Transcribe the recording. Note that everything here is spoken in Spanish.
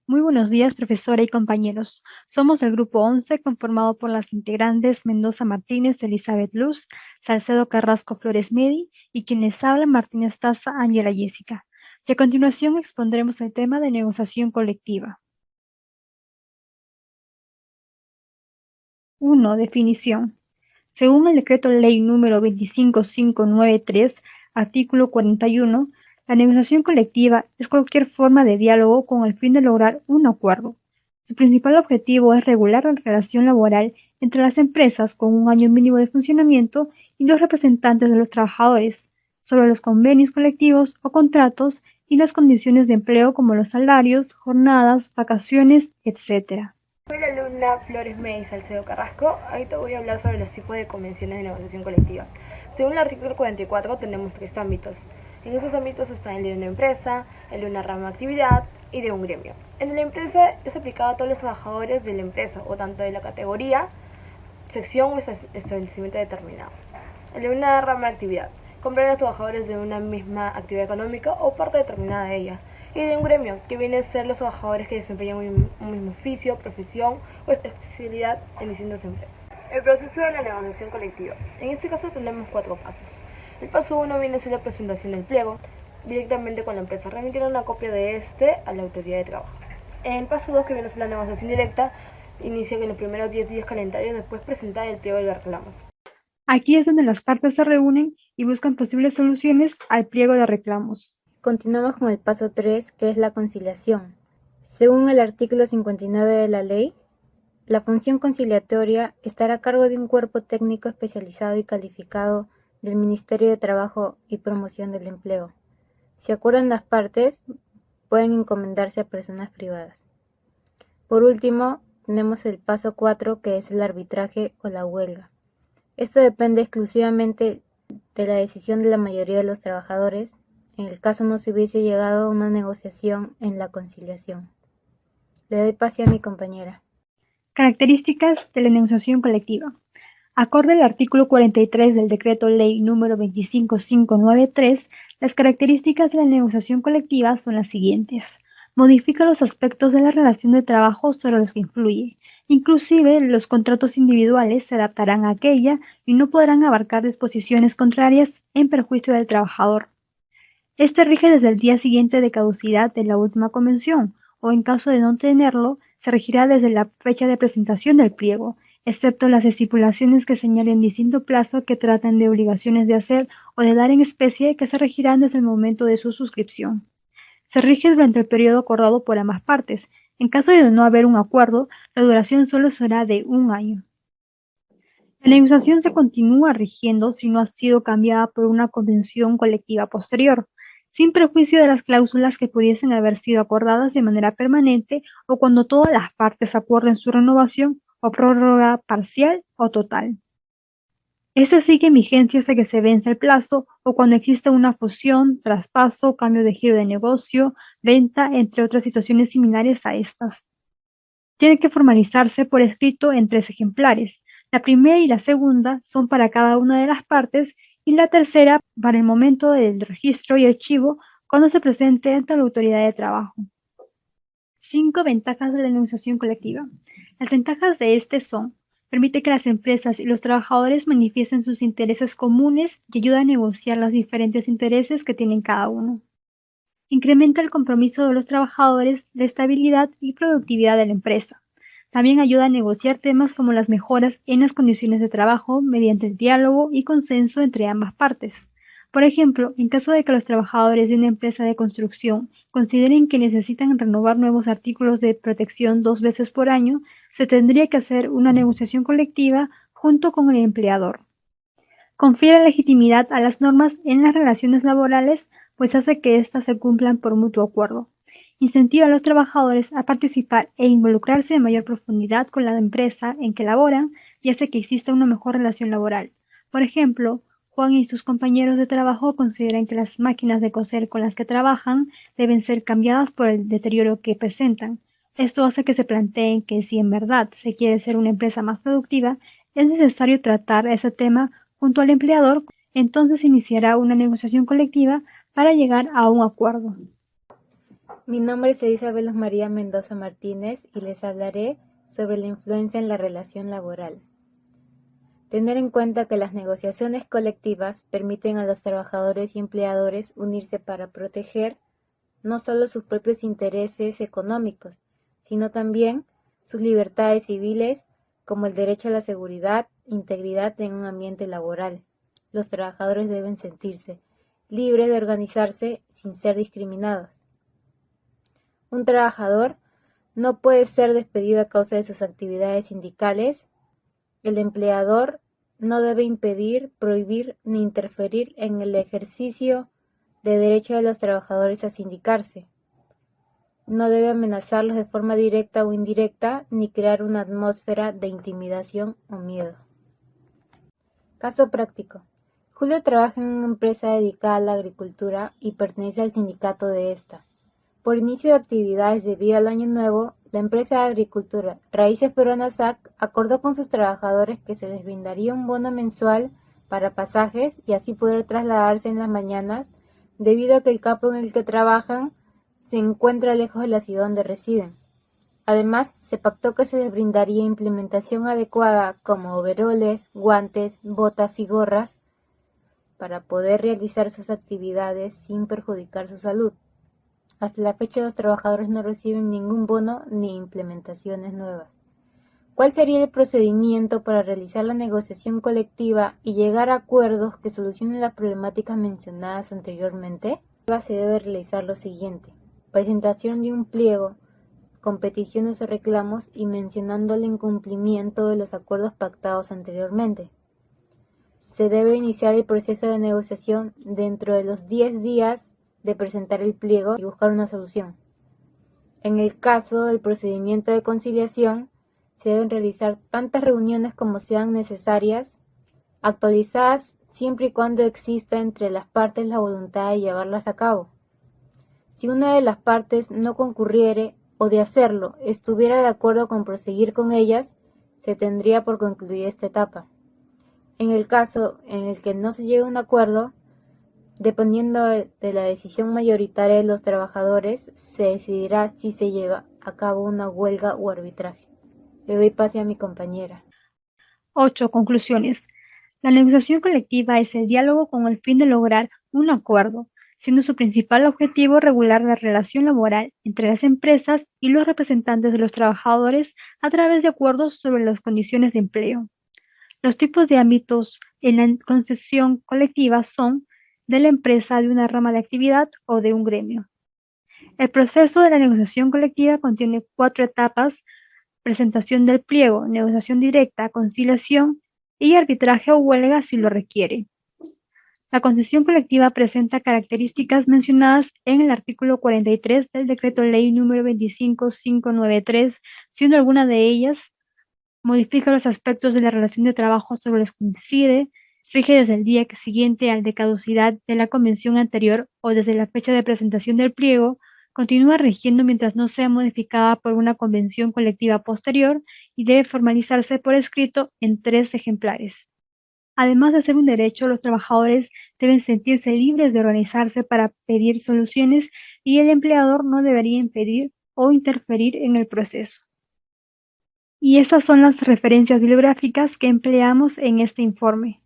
Muy buenos días, profesora y compañeros. Somos el grupo 11, conformado por las integrantes Mendoza Martínez, Elizabeth Luz, Salcedo Carrasco Flores Medi y quienes hablan Martínez Taza, Ángela Jessica. Y a continuación expondremos el tema de negociación colectiva. 1. Definición. Según el Decreto Ley número 25593, artículo 41, la negociación colectiva es cualquier forma de diálogo con el fin de lograr un acuerdo. Su principal objetivo es regular la relación laboral entre las empresas con un año mínimo de funcionamiento y los representantes de los trabajadores, sobre los convenios colectivos o contratos y las condiciones de empleo como los salarios, jornadas, vacaciones, etc. Soy la alumna Flores May Salcedo Carrasco. Ahí te voy a hablar sobre los tipos de convenciones de negociación colectiva. Según el artículo 44 tenemos tres ámbitos. En esos ámbitos está el de una empresa, el de una rama de actividad y de un gremio. El de la empresa es aplicado a todos los trabajadores de la empresa o tanto de la categoría, sección o establecimiento determinado. El de una rama de actividad comprende a los trabajadores de una misma actividad económica o parte determinada de ella, y de un gremio, que viene a ser los trabajadores que desempeñan un mismo oficio, profesión o especialidad en distintas empresas. El proceso de la negociación colectiva. En este caso tenemos 4 pasos. El paso 1 viene a ser la presentación del pliego directamente con la empresa, remitiendo una copia de este a la autoridad de trabajo. En el paso 2, que viene a ser la negociación directa, inicia en los primeros 10 días calendarios después presentar el pliego de reclamos. Aquí es donde las partes se reúnen y buscan posibles soluciones al pliego de reclamos. Continuamos con el paso 3, que es la conciliación. Según el artículo 59 de la ley, la función conciliatoria estará a cargo de un cuerpo técnico especializado y calificado del Ministerio de Trabajo y Promoción del Empleo. Si acuerdan las partes, pueden encomendarse a personas privadas. Por último, tenemos el paso 4, que es el arbitraje o la huelga. Esto depende exclusivamente de la decisión de la mayoría de los trabajadores, en el caso no se hubiese llegado a una negociación en la conciliación. Le doy pase a mi compañera. Características de la negociación colectiva. Acorde al artículo 43 del Decreto Ley número 25593, las características de la negociación colectiva son las siguientes. Modifica los aspectos de la relación de trabajo sobre los que influye. Inclusive, los contratos individuales se adaptarán a aquella y no podrán abarcar disposiciones contrarias en perjuicio del trabajador. Este rige desde el día siguiente de caducidad de la última convención, o en caso de no tenerlo, se regirá desde la fecha de presentación del pliego, excepto las estipulaciones que señalen distinto plazo que tratan de obligaciones de hacer o de dar en especie que se regirán desde el momento de su suscripción. Se rige durante el periodo acordado por ambas partes. En caso de no haber un acuerdo, la duración solo será de un año. La negociación se continúa rigiendo si no ha sido cambiada por una convención colectiva posterior, sin perjuicio de las cláusulas que pudiesen haber sido acordadas de manera permanente o cuando todas las partes acuerden su renovación o prórroga parcial o total. Esta sigue en vigencia hasta que se vence el plazo o cuando exista una fusión, traspaso, cambio de giro de negocio, venta, entre otras situaciones similares a estas. Tiene que formalizarse por escrito en 3 ejemplares. La primera y la segunda son para cada una de las partes y la tercera para el momento del registro y archivo cuando se presente ante la autoridad de trabajo. 5 ventajas de la negociación colectiva. Las ventajas de este son: permite que las empresas y los trabajadores manifiesten sus intereses comunes y ayuda a negociar los diferentes intereses que tienen cada uno. Incrementa el compromiso de los trabajadores, la estabilidad y productividad de la empresa. También ayuda a negociar temas como las mejoras en las condiciones de trabajo mediante el diálogo y consenso entre ambas partes. Por ejemplo, en caso de que los trabajadores de una empresa de construcción consideren que necesitan renovar nuevos artículos de protección 2 veces por año, se tendría que hacer una negociación colectiva junto con el empleador. Confiere legitimidad a las normas en las relaciones laborales, pues hace que éstas se cumplan por mutuo acuerdo. Incentiva a los trabajadores a participar e involucrarse en mayor profundidad con la empresa en que laboran y hace que exista una mejor relación laboral. Por ejemplo, Juan y sus compañeros de trabajo consideran que las máquinas de coser con las que trabajan deben ser cambiadas por el deterioro que presentan. Esto hace que se planteen que si en verdad se quiere ser una empresa más productiva, es necesario tratar ese tema junto al empleador. Entonces iniciará una negociación colectiva para llegar a un acuerdo. Mi nombre es Isabel Luz María Mendoza Martínez y les hablaré sobre la influencia en la relación laboral. Tener en cuenta que las negociaciones colectivas permiten a los trabajadores y empleadores unirse para proteger no solo sus propios intereses económicos, sino también sus libertades civiles, como el derecho a la seguridad e integridad en un ambiente laboral. Los trabajadores deben sentirse libres de organizarse sin ser discriminados. Un trabajador no puede ser despedido a causa de sus actividades sindicales. El empleador no debe impedir, prohibir ni interferir en el ejercicio de derecho de los trabajadores a sindicarse. No debe amenazarlos de forma directa o indirecta ni crear una atmósfera de intimidación o miedo. Caso práctico. Julio trabaja en una empresa dedicada a la agricultura y pertenece al sindicato de esta. Por inicio de actividades debido al Año Nuevo, la empresa de agricultura Raíces Peruanas SAC acordó con sus trabajadores que se les brindaría un bono mensual para pasajes y así poder trasladarse en las mañanas, debido a que el campo en el que trabajan se encuentra lejos de la ciudad donde residen. Además, se pactó que se les brindaría implementación adecuada como overoles, guantes, botas y gorras para poder realizar sus actividades sin perjudicar su salud. Hasta la fecha los trabajadores no reciben ningún bono ni implementaciones nuevas. ¿Cuál sería el procedimiento para realizar la negociación colectiva y llegar a acuerdos que solucionen las problemáticas mencionadas anteriormente? Se debe realizar lo siguiente: presentación de un pliego con peticiones o reclamos y mencionando el incumplimiento de los acuerdos pactados anteriormente. Se debe iniciar el proceso de negociación dentro de los 10 días de presentar el pliego y buscar una solución. En el caso del procedimiento de conciliación, se deben realizar tantas reuniones como sean necesarias, actualizadas siempre y cuando exista entre las partes la voluntad de llevarlas a cabo. Si una de las partes no concurriere o de hacerlo estuviera de acuerdo con proseguir con ellas, se tendría por concluida esta etapa. En el caso en el que no se llegue a un acuerdo, dependiendo de la decisión mayoritaria de los trabajadores, se decidirá si se lleva a cabo una huelga o arbitraje. Le doy pase a mi compañera. 8. Conclusiones. La negociación colectiva es el diálogo con el fin de lograr un acuerdo, siendo su principal objetivo regular la relación laboral entre las empresas y los representantes de los trabajadores a través de acuerdos sobre las condiciones de empleo. Los tipos de ámbitos en la concesión colectiva son de la empresa, de una rama de actividad o de un gremio. El proceso de la negociación colectiva contiene 4 etapas: presentación del pliego, negociación directa, conciliación y arbitraje o huelga si lo requiere. La concesión colectiva presenta características mencionadas en el artículo 43 del Decreto Ley número 25593, siendo alguna de ellas modifica los aspectos de la relación de trabajo sobre los que incide, rige desde el día siguiente al de caducidad de la convención anterior o desde la fecha de presentación del pliego, continúa rigiendo mientras no sea modificada por una convención colectiva posterior y debe formalizarse por escrito en 3 ejemplares. Además de ser un derecho, los trabajadores deben sentirse libres de organizarse para pedir soluciones y el empleador no debería impedir o interferir en el proceso. Y esas son las referencias bibliográficas que empleamos en este informe.